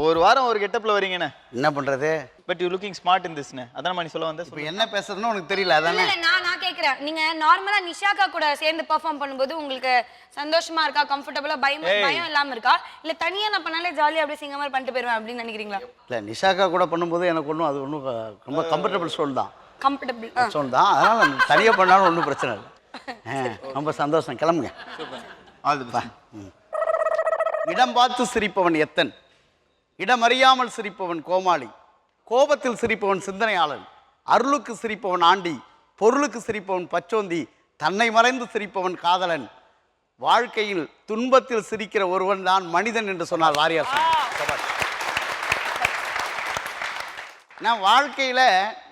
ஒரு வாரம் ஒரு கெட்டப்ல வரீங்கண்ணே, என்ன பண்றது? But you looking smart in திஸ்னே. அதான் நீ சொல்ல வந்த. இப்போ என்ன பேசுறதுன்னு உனக்கு தெரியல அதானே? இல்ல நான் கேக்குறேன். நீங்க நார்மலா நிஷாக்கா கூட சேர்ந்து பெர்ஃபார்ம் பண்ணும்போது உங்களுக்கு சந்தோஷமா இருக்கா, கம்ஃபர்ட்டபிளா, பயம் இல்லாம இருக்கா, இல்ல தனியா நான் பண்ணாலே ஜாலியா அப்படியே சிங்க மாதிரி பண்ணிட்டு போயிடுவேன் அப்படின்னு நினைக்கிறீங்களா? இல்ல நிஷாக்கா கூட பண்ணும்போது எனக்கு ஒன்றும் அது ஒன்றும் ரொம்ப கம்ஃபர்டபுள் சோல் தான். கம்ஃபர்டபிள் சோல் தான். அதனால தனியாக பண்ணாலும் ஒன்றும் பிரச்சனை இல்லை. ரொம்ப சந்தோஷம். கிளம்புங்க. இடம் பார்த்து சிரிப்பவன் எத்தன், இடமறியாமல் சிரிப்பவன் கோமாளி, கோபத்தில் சிரிப்பவன் சிந்தனையாளன், அருளுக்கு சிரிப்பவன் ஆண்டி, பொருளுக்கு சிரிப்பவன் பச்சோந்தி, தன்னை மறைந்து சிரிப்பவன் காதலன், வாழ்க்கையில் துன்பத்தில் சிரிக்கிற ஒருவன் தான் மனிதன் என்று சொன்னார் வாரியார். நான் வாழ்க்கையில்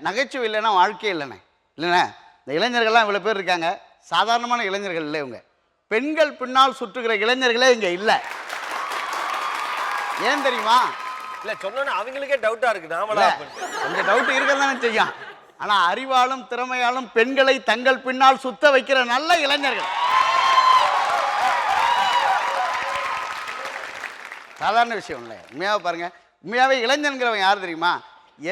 நகைச்சுவை இல்லைன்னா வாழ்க்கை இல்லைண்ணே. இல்லைண்ணே, இந்த இளைஞர்கள்லாம் இவ்வளோ பேர் இருக்காங்க, சாதாரணமான இளைஞர்கள் இல்லை இவங்க. பெண்கள் பின்னால் சுற்றுகிற இளைஞர்களே இங்கே இல்லை. ஏன் தெரியுமா? இல்ல சொன்னோன்னா அவங்களுக்கே டவுட்டா இருக்கு. நாமளா கொஞ்சம் டவுட் இருக்கதானே செய்யும். ஆனா அறிவாலும் திறமையாலும் பெண்களை தங்கள் பின்னால் சுத்த வைக்கிற நல்ல இளைஞர்கள். சாதாரண விஷயம் இல்லை. உண்மையாவே பாருங்க, உண்மையாவே இளைஞன்கிறவன் யார் தெரியுமா?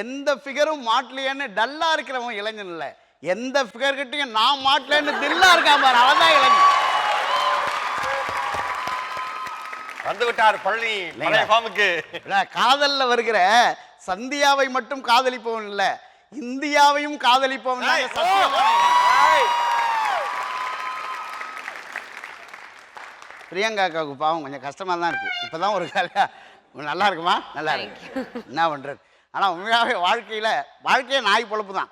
எந்த ஃபிகரும் மாட்டலையேன்னு டல்லா இருக்கிறவன் இளைஞன் இல்லை, எந்த ஃபிகர் கிட்டையும் நான் மாட்டலன்னு தில்லா இருக்கான் பாரு, அவன் தான் இளைஞன். வந்து விட்டார் பழனி ஃபார்முக்கு. காதல்ல வருகிற சந்தியாவை மட்டும் காதலிப்பவன் இல்ல, இந்தியாவையும் காதலிப்பவன். பிரியங்காவுக்கு பாவம் கொஞ்சம் கஷ்டமா தான் இருக்கு. இப்பதான் ஒரு நல்லா இருக்குமா? நல்லா இருக்கு. என்ன பண்றது? ஆனா உண்மையாவே வாழ்க்கையே நாய் பொழப்பு தான்.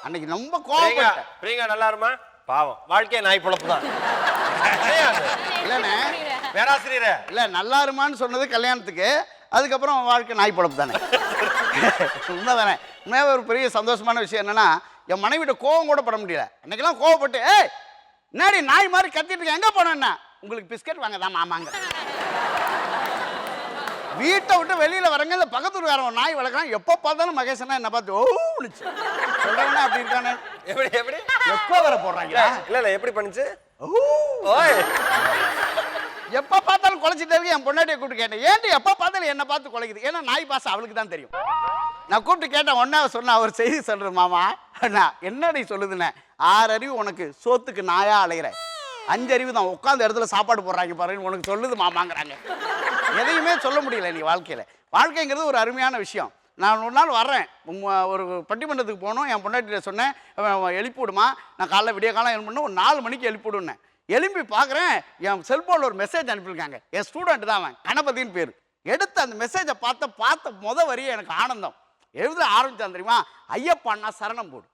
அன்னைக்கு ரொம்ப கோபப்பட்ட. பிரியங்கா நல்லா இருமா? பாவம், வாழ்க்கையே நாய் பொழப்பு தான். இல்லண்ணே பேராசிரியரே, இல்ல நல்லா இருமான்னு சொன்னது கல்யாணத்துக்கு, அதுக்கப்புறம் வாழ்க்கை நாய் பொழப்பு தானே. உண்மைதானே? உண்மையாவே ஒரு பெரிய சந்தோஷமான விஷயம் என்னன்னா, என் மனைவிட்ட கோவம் கூட பட முடியல. அன்னைக்கெல்லாம் கோவப்பட்டு என்னடி நாய் மாதிரி கத்திட்டு இருக்க, எங்க போனேன்னா உங்களுக்கு பிஸ்கட் வாங்க தான் மாமாங்க. வீட்டை விட்டு வெளியில வரங்க, இந்த பக்கத்துல வேற ஒரு நாய் வளர்க்குறான், எப்போ பார்த்தாலும் மகேசனா என்ன பார்த்து ஓடுச்சு சொல்றவனா அப்படி இருக்கானே. எப்படி எப்படி எப்போ வர போடுறாங்க? இல்ல இல்ல எப்படி பண்ணுச்சு? எப்ப பார்த்தாலும் குலைச்சிட்டே இருக்கு. என் பொண்டாட்டியை கூப்பிட்டு கேட்டேன், ஏன்ட்டு எப்ப பார்த்தாலும் என்ன பார்த்து குலைக்குது? ஏன்னா நாய் பாசம் அவளுக்கு தான் தெரியும். நான் கூப்பிட்டு கேட்டேன், ஒன்னா சொன்ன அவர் செய்தி சொல்ற மாமா, என்னடி சொல்லுதுன்னு, 6 அறிவு உனக்கு, சோத்துக்கு நாயா அலைகிற, 5 அறிவு தான் உட்காந்து இடத்துல சாப்பாடு போடுறாங்க பாருன்னு உனக்கு சொல்லுது மாமாங்கிறாங்க. எதையுமே சொல்ல முடியல நீ வாழ்க்கையில. வாழ்க்கைங்கிறது ஒரு அருமையான விஷயம். நான் ஒரு நாள் வர்றேன், ஒரு பட்டிமன்றத்துக்கு போகணும். என் பொண்டாட்டிகிட்ட சொன்னேன், எழுப்பி விடுமா, நான் காலைல விடிய காலம் எழுப்பினா ஒரு 4 மணிக்கு எழுப்பி விடுன்னேன். எழுப்பி பார்க்குறேன், என் செல்ஃபோனில் ஒரு மெசேஜ் அனுப்பியிருக்காங்க. என் ஸ்டூடெண்ட் தான் அவன், கணபதினு பேர். எடுத்து அந்த மெசேஜை பார்த்த முதல் வரியே எனக்கு ஆனந்தம். எழுத ஆரம்பித்தான் தெரியுமா, ஐயப்பான்னா சரணம் போடு.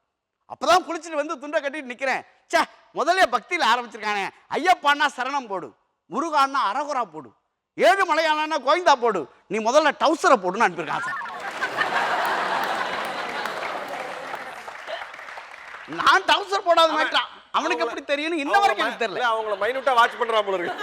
அப்போ தான் குளிச்சுட்டு வந்து துண்டை கட்டிட்டு நிற்கிறேன். சே, முதல்ல பக்தியில் ஆரம்பிச்சிருக்கானே, ஐயப்பான்னா சரணம் போடு, முருகான்னா அரகுரா போடு, ஏழுமலையானா கோவிந்தா போடு, நீ முதல்ல டவுசரை போடுன்னு அனுப்பியிருக்கான் சார். நான் டவுசர் போடாத மாட்டான், அவனுக்கு எப்படி தெரியும்? இன்ன வரைக்கும் எனக்கு தெரியல. அவங்கள மைனூட்டா வாட்ச் பண்றா போல இருக்கு.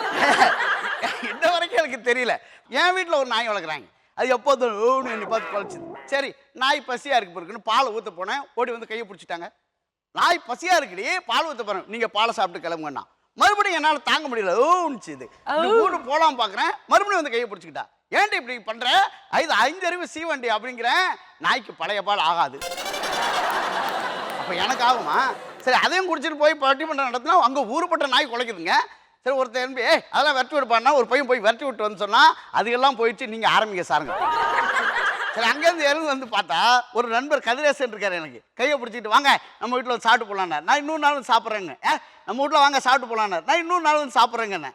இன்ன வரைக்கும் எனக்கு தெரியல. என் வீட்டில் ஒரு நாய் வளர்க்குறாங்க, அது எப்போதும் என்னை பார்த்து குலைச்சிது. சரி, நாய் பசியா இருக்கு பிறகுன்னு பாலை ஊற்ற போனேன், ஓடி வந்து கையை பிடிச்சிட்டாங்க. நாய் பசியா இருக்குடி, பால் ஊற்ற போறேன், நீங்க பாலை சாப்பிட்டு கிளம்புங்கண்ணா. மறுபடியும் என்னால் தாங்க முடியல, இது ஊரு போலாம் பார்க்குறேன், மறுபடியும் வந்து கையை பிடிச்சிக்கிட்டா. ஏன்டி இப்படி பண்ற? 5 அறிவு சீவண்டி அப்படிங்கிறேன். நாய்க்கு பழைய பால் ஆகாது, அப்போ எனக்கு ஆகுமா? சரி, அதையும் குடிச்சிட்டு போய் பட்டிமன்றம் நடத்தினா அங்கே ஊருப்பட்ட நாய் குலைக்குதுங்க. சரி, ஒருத்தர் என்பி அதெல்லாம் விரட்டி விடுப்பான்னா ஒரு பையன் போய் விரட்டி விட்டு வந்து சொன்னால் அதுக்கெல்லாம் போயிட்டு நீங்கள் ஆரம்பிக்க சாருங்க. சரி, அங்கேருந்து இறந்து வந்து பார்த்தா ஒரு நண்பர் கதிரேசன் இருக்கார், எனக்கு கையை பிடிச்சிட்டு வாங்க நம்ம வீட்டில் வந்து சாப்பிட்டு போகலான்னார். நான் இன்னொரு நாள் வந்து சாப்பிட்றேங்க. நம்ம வீட்டில் வாங்க சாப்பிட்டு போகலான்னார். நான் இன்னொரு நாள் வந்து சாப்பிட்றேங்கண்ணே.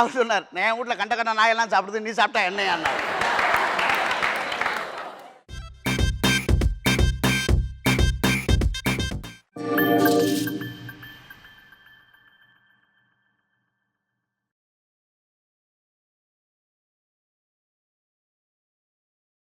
அவர் சொன்னார், என் வீட்டில் கண்ட நாயெல்லாம் சாப்பிடுது, நீ சாப்பிட்டா என்னையாண்ணா?